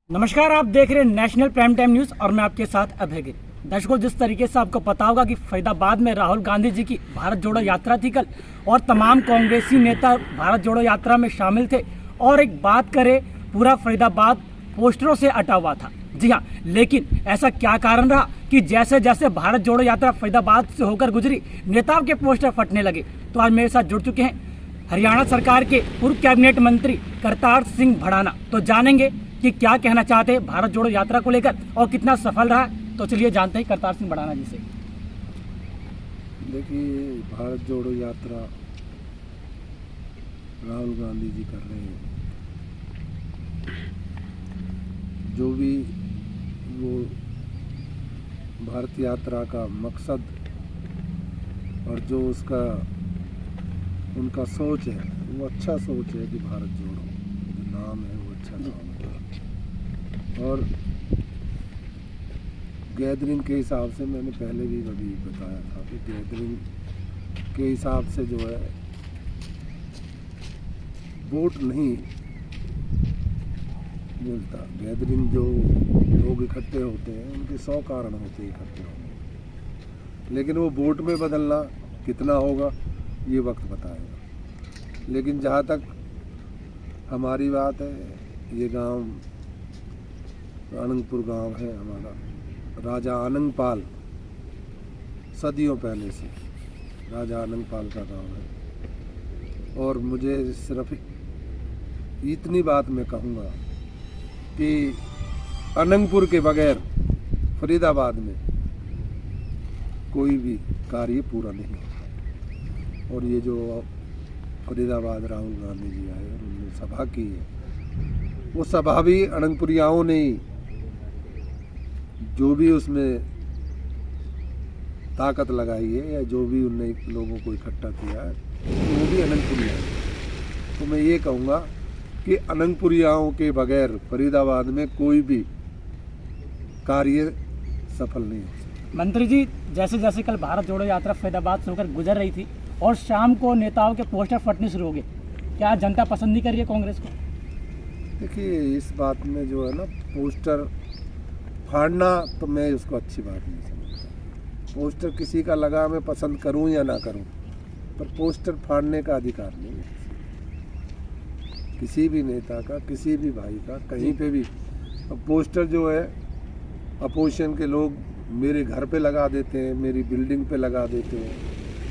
नमस्कार, आप देख रहे हैं नेशनल प्राइम टाइम न्यूज और मैं आपके साथ अभय गिर। दर्शकों, जिस तरीके से आपको पता होगा कि फरीदाबाद में राहुल गांधी जी की भारत जोड़ो यात्रा थी कल और तमाम कांग्रेसी नेता भारत जोड़ो यात्रा में शामिल थे और एक बात करें, पूरा फरीदाबाद पोस्टरों से अटा हुआ था। जी हाँ, लेकिन ऐसा क्या कारण रहा कि जैसे जैसे भारत जोड़ो यात्रा फरीदाबाद से होकर गुजरी, नेताओं के पोस्टर फटने लगे। तो आज मेरे साथ जुड़ चुके हैं हरियाणा सरकार के पूर्व कैबिनेट मंत्री करतार सिंह भड़ाना। तो जानेंगे कि क्या कहना चाहते हैं भारत जोड़ो यात्रा को लेकर और कितना सफल रहा। तो चलिए जानते हैं करतार सिंह भड़ाना जी से। देखिए, भारत जोड़ो यात्रा राहुल गांधी जी कर रहे हैं। जो भी वो भारत यात्रा का मकसद और जो उसका उनका सोच है, वो अच्छा सोच है कि भारत जोड़ो जो नाम है वो अच्छा नाम है। और गैदरिंग के हिसाब से मैंने पहले भी कभी बताया था कि गैदरिंग के हिसाब से जो है वोट नहीं मिलता। गैदरिंग जो लोग इकट्ठे होते हैं उनके 100 कारण होते हैं इकट्ठे होने, लेकिन वो वोट में बदलना कितना होगा ये वक्त बताएगा। लेकिन जहाँ तक हमारी बात है, ये गांव आनंदपुर गांव है हमारा। राजा आनंदपाल, सदियों पहले से राजा आनंदपाल का गांव है। और मुझे सिर्फ इतनी बात मैं कहूँगा कि आनंदपुर के बगैर फरीदाबाद में कोई भी कार्य पूरा नहीं होता। और ये जो फरीदाबाद राहुल गांधी जी आए और उन्होंने सभा की है, वो सभा भी आनंदपुरियाओं ने ही, जो भी उसमें ताकत लगाई है या जो भी उनने लोगों को इकट्ठा किया है, तो वो भी आनंदपुरिया है। तो मैं ये कहूँगा कि आनंदपुरियाओं के बगैर फरीदाबाद में कोई भी कार्य सफल नहीं हो सकता। मंत्री जी, जैसे जैसे कल भारत जोड़ो यात्रा फरीदाबाद से होकर गुजर रही थी और शाम को नेताओं के पोस्टर फटने शुरू हो गए, क्या जनता पसंद नहीं कर रही है कांग्रेस को? देखिए, इस बात में जो है ना, पोस्टर फाड़ना तो मैं उसको अच्छी बात नहीं समझता। पोस्टर किसी का लगा, मैं पसंद करूं या ना करूं, पर पोस्टर फाड़ने का अधिकार नहीं है किसी भी नेता का, किसी भी भाई का, कहीं पे भी। अब पोस्टर जो है अपोजिशन के लोग मेरे घर पे लगा देते हैं, मेरी बिल्डिंग पे लगा देते हैं,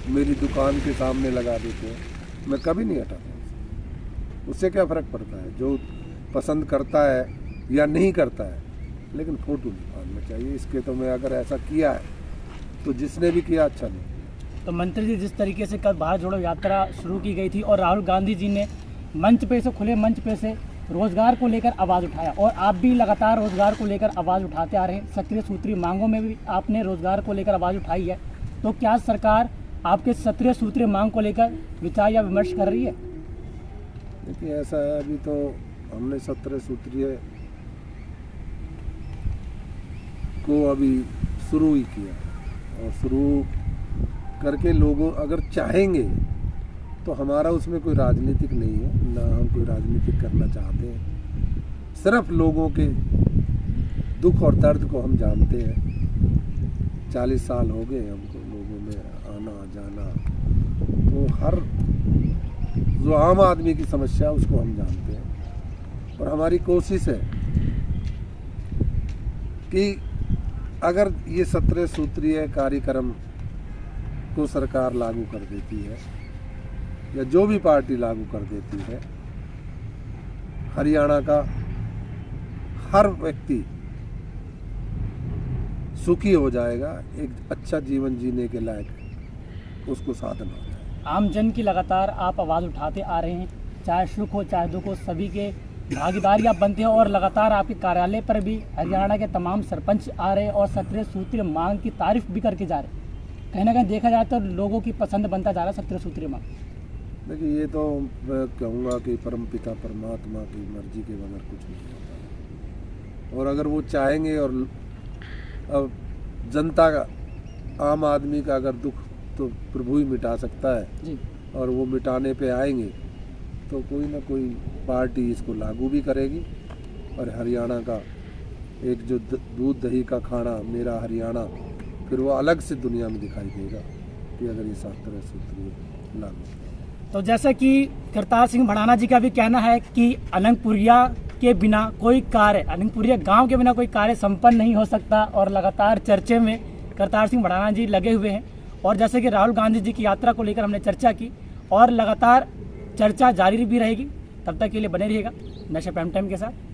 मेरी दुकान के सामने लगा देते हैं, मैं कभी नहीं हटाता। उससे क्या फ़र्क पड़ता है? जो पसंद करता है या नहीं करता है, लेकिन फोटो नहीं फाड़ना चाहिए। इसके तो मैं अगर ऐसा किया है तो जिसने भी किया अच्छा नहीं। तो मंत्री जी, जिस तरीके से कल भारत जोड़ो यात्रा शुरू की गई थी और राहुल गांधी जी ने मंच पे से, खुले मंच पे से रोजगार को लेकर आवाज़ उठाया और आप भी लगातार रोजगार को लेकर आवाज़ उठाते आ रहे हैं। सत्रीय सूत्रीय मांगों में भी आपने रोजगार को लेकर आवाज़ उठाई है। तो क्या सरकार आपके सत्रीय सूत्रीय मांग को लेकर विचार या विमर्श कर रही है? देखिए, ऐसा है, अभी तो हमने सत्रीय सूत्रीय को अभी शुरू ही किया और शुरू करके लोगों अगर चाहेंगे तो हमारा उसमें कोई राजनीतिक नहीं है, ना हम कोई राजनीतिक करना चाहते हैं। सिर्फ लोगों के दुख और दर्द को हम जानते हैं। 40 साल हो गए हमको लोगों में आना जाना, तो हर जो आम आदमी की समस्या उसको हम जानते हैं। और हमारी कोशिश है कि अगर ये 17 सूत्रीय कार्यक्रम को सरकार लागू कर देती है या जो भी पार्टी लागू कर देती है, हरियाणा का हर व्यक्ति सुखी हो जाएगा, एक अच्छा जीवन जीने के लायक उसको साधन हो जाएगा। आम जन की लगातार आप आवाज़ उठाते आ रहे हैं, चाहे सुख हो चाहे दुख हो, सभी के भागीदारी आप बनते हैं और लगातार आपके कार्यालय पर भी हरियाणा के तमाम सरपंच आ रहे हैं और सत्रीय सूत्रीय मांग की तारीफ भी करके जा रहे हैं। कहीं ना कहीं देखा जाए तो लोगों की पसंद बनता जा रहा है सत्रीय सूत्रीय मांग। देखिए, ये तो मैं कहूँगा कि परमपिता परमात्मा की मर्जी के बगैर कुछ नहीं होता। और अगर वो चाहेंगे और अब जनता का, आम आदमी का अगर दुख तो प्रभु ही मिटा सकता है जी। और वो मिटाने पे आएंगे तो कोई ना कोई पार्टी इसको लागू भी करेगी और हरियाणा का एक जो दूध दही का खाना मेरा हरियाणा, फिर वो अलग से दुनिया में दिखाई देगा कि अगर ये 7 तरह सूत्र लागू। तो जैसा कि करतार सिंह भड़ाना जी का भी कहना है कि अनंगपुरिया के बिना कोई कार्य, अनंगपुरिया गांव के बिना कोई कार्य संपन्न नहीं हो सकता, और लगातार चर्चे में करतार सिंह भड़ाना जी लगे हुए हैं। और जैसे कि राहुल गांधी जी की यात्रा को लेकर हमने चर्चा की और लगातार चर्चा जारी भी रहेगी। तब तक के लिए बने रहिएगा नशा प्राइम टाइम के साथ।